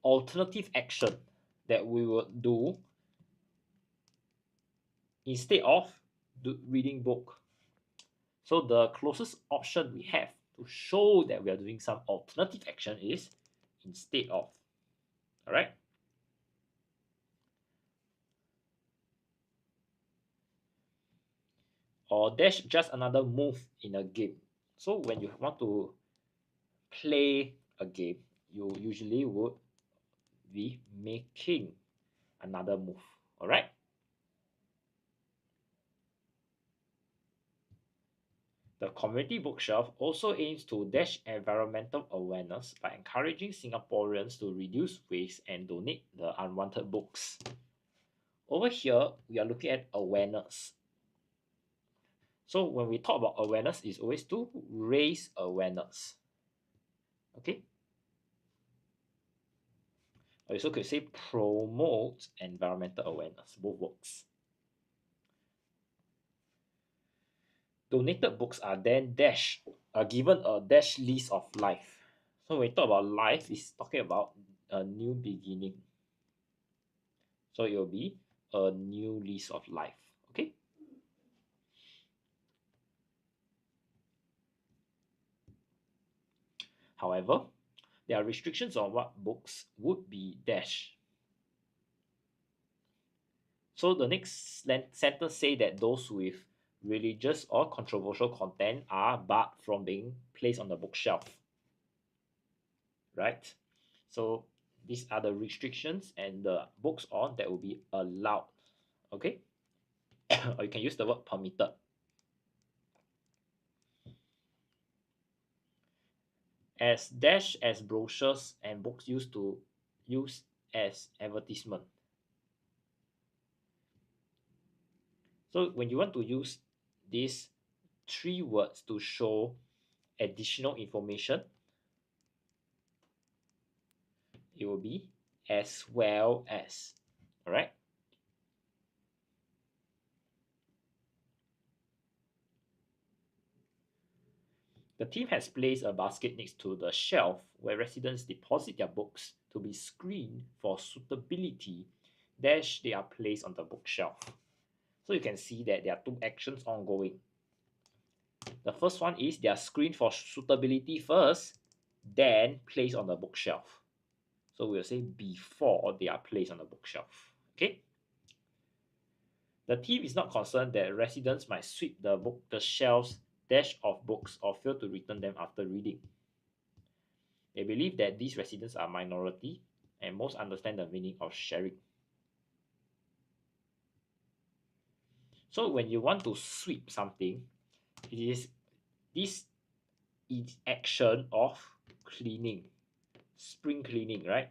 alternative action that we will do instead of reading book. So the closest option we have to show that we are doing some alternative action is instead of. All right. Or dash just another move in a game. So when you want to play a game, you usually would be making another move. All right. The community bookshelf also aims to dash environmental awareness by encouraging Singaporeans to reduce waste and donate the unwanted books. Over here, we are looking at awareness. So when we talk about awareness, it's always to raise awareness. Okay. I also could say promote environmental awareness. Both works. Donated books are then given a dash list of life. So when we talk about life, it's talking about a new beginning. So it will be a new lease of life. Okay. However, there are restrictions on what books would be dash. So the next sentence say that those with religious or controversial content are barred from being placed on the bookshelf. Right? So these are the restrictions and the books on that will be allowed. Okay? Or you can use the word permitted. As dash as brochures and books used to use as advertisement. So when you want to use these three words to show additional information, it will be as well as. All right. The team has placed a basket next to the shelf where residents deposit their books to be screened for suitability. Dash they are placed on the bookshelf. So you can see that there are two actions ongoing. The first one is they are screened for suitability first, then placed on the bookshelf. So we'll say before they are placed on the bookshelf. Okay. The team is not concerned that residents might sweep the shelves dash of books or fail to return them after reading. They believe that these residents are minority and most understand the meaning of sharing. So when you want to sweep something, it is this is action of cleaning, spring cleaning, right?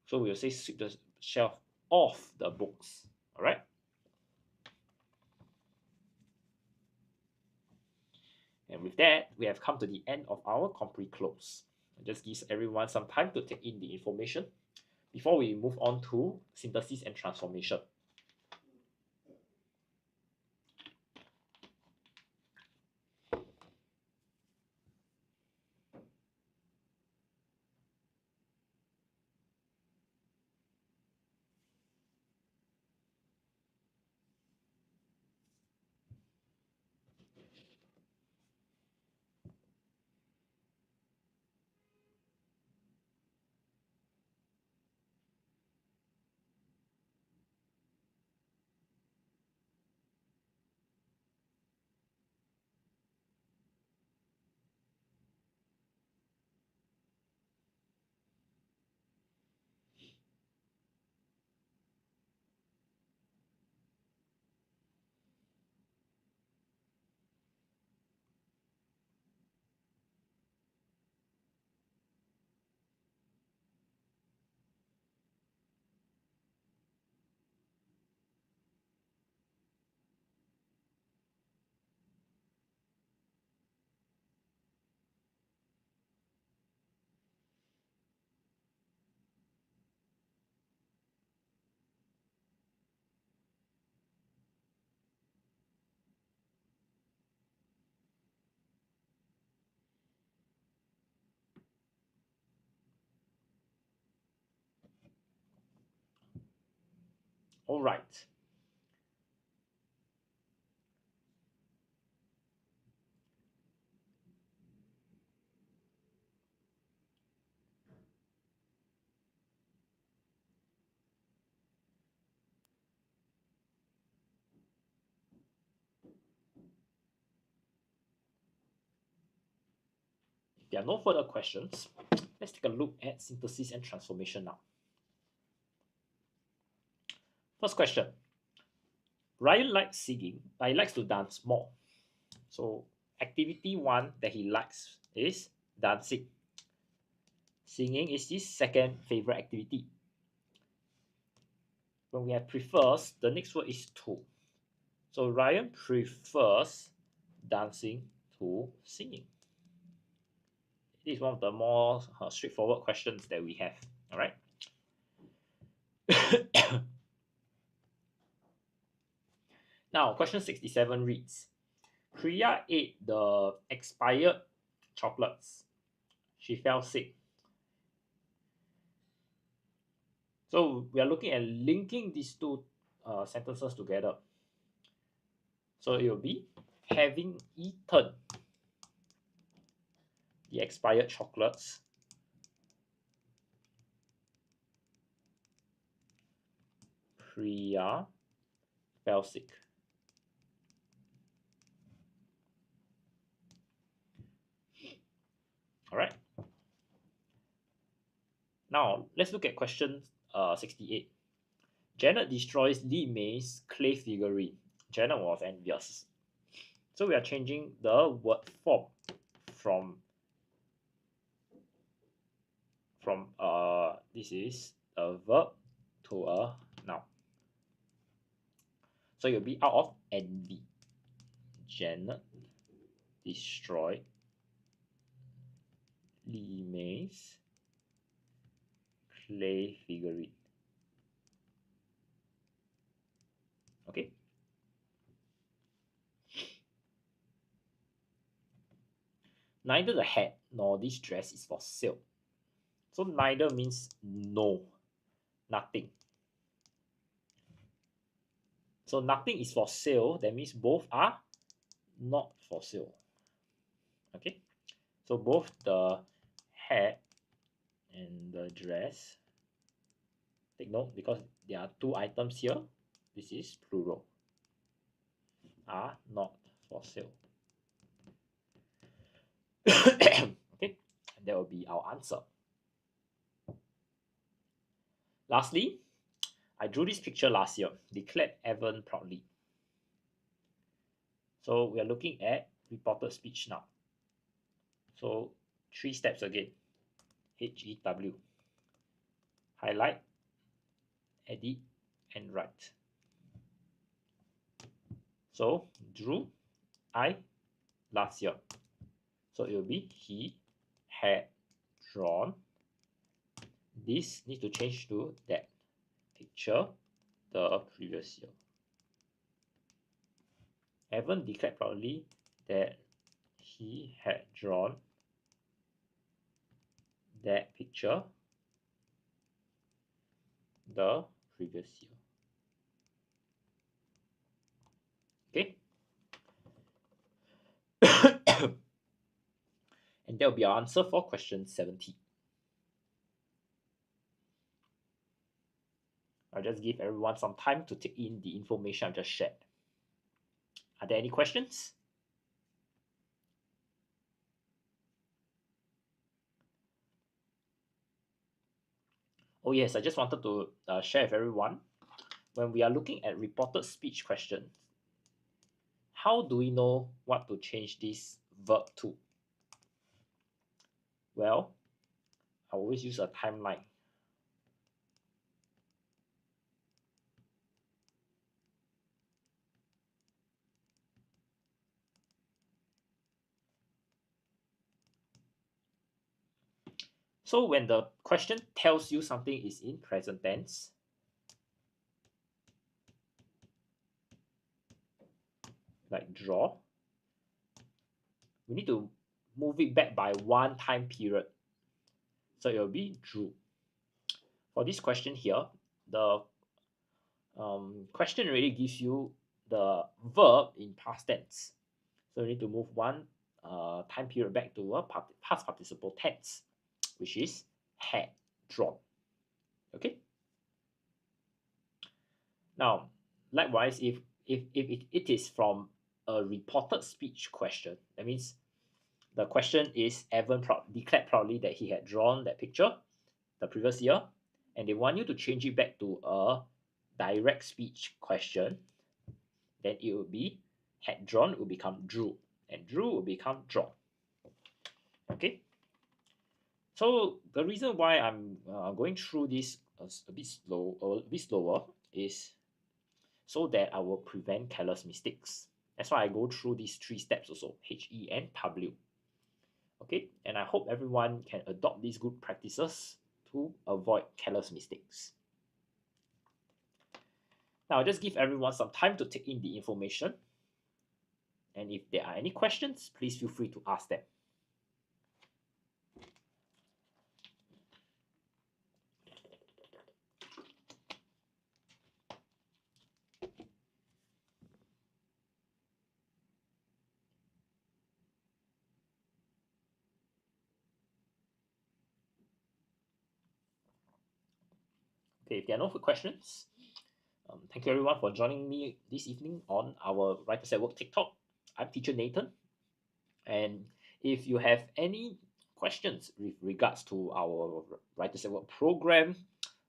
So we'll say sweep the shelf off the books, all right? And with that, we have come to the end of our complete close. It just gives everyone some time to take in the information before we move on to synthesis and transformation. All right. If there are no further questions, let's take a look at synthesis and transformation now. First question. Ryan likes singing, but he likes to dance more. So activity one that he likes is dancing. Singing is his second favorite activity. When we have prefers, the next word is to. So Ryan prefers dancing to singing. This is one of the more straightforward questions that we have. All right. Now, question 67 reads, Priya ate the expired chocolates. She fell sick. So we are looking at linking these two sentences together. So it will be having eaten the expired chocolates Priya fell sick. All right. Now let's look at question 68. Janet destroys Li Mei's clay figurine. Janet was envious. So we are changing the word form from this is a verb to a noun. So you'll be out of envy. Janet destroyed Li Mei's clay figurine. Okay. Neither the hat nor this dress is for sale. So neither means no, nothing. So nothing is for sale. That means both are not for sale. Okay. So both the hat and the dress, take note because there are two items here. This is plural. Are not for sale. Okay, that will be our answer. Lastly, I drew this picture last year, declared Evan proudly. So we are looking at reported speech now. So 3 steps again. HEW. Highlight, edit, and write. So drew I last year. So it will be he had drawn. This needs to change to that picture the previous year. Evan declared proudly that he had drawn that picture the previous year. Okay. And that will be our answer for question 70. I'll just give everyone some time to take in the information I've just shared. Are there any questions? Oh yes, I just wanted to share with everyone, when we are looking at reported speech questions, how do we know what to change this verb to? Well, I always use a timeline. So when the question tells you something is in present tense, like draw, we need to move it back by one time period. So it will be drew. For this question here, the question already gives you the verb in past tense. So you need to move one time period back to a past participle tense, which is had drawn. Okay. Now, likewise, if it is from a reported speech question, that means the question is Evan declared proudly that he had drawn that picture the previous year, and they want you to change it back to a direct speech question, then it will be had drawn will become drew, and drew will become drawn. Okay. So the reason why I'm going through this a bit slower is so that I will prevent careless mistakes. That's why I go through these 3 steps also, HE and W. Okay, and I hope everyone can adopt these good practices to avoid careless mistakes. Now, I'll just give everyone some time to take in the information. And if there are any questions, please feel free to ask them. Okay, if there are no further questions, thank you everyone for joining me this evening on our Writers at Work TikTok. I'm teacher Nathan, and if you have any questions with regards to our Writers at Work program,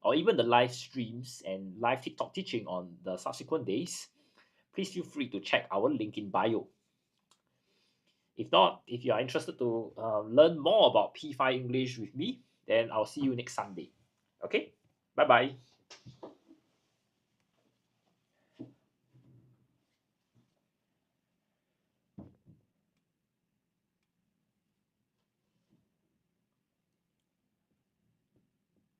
or even the live streams and live TikTok teaching on the subsequent days, please feel free to check our link in bio. If not, if you are interested to learn more about P5 English with me, then I'll see you next Sunday. Okay, bye bye.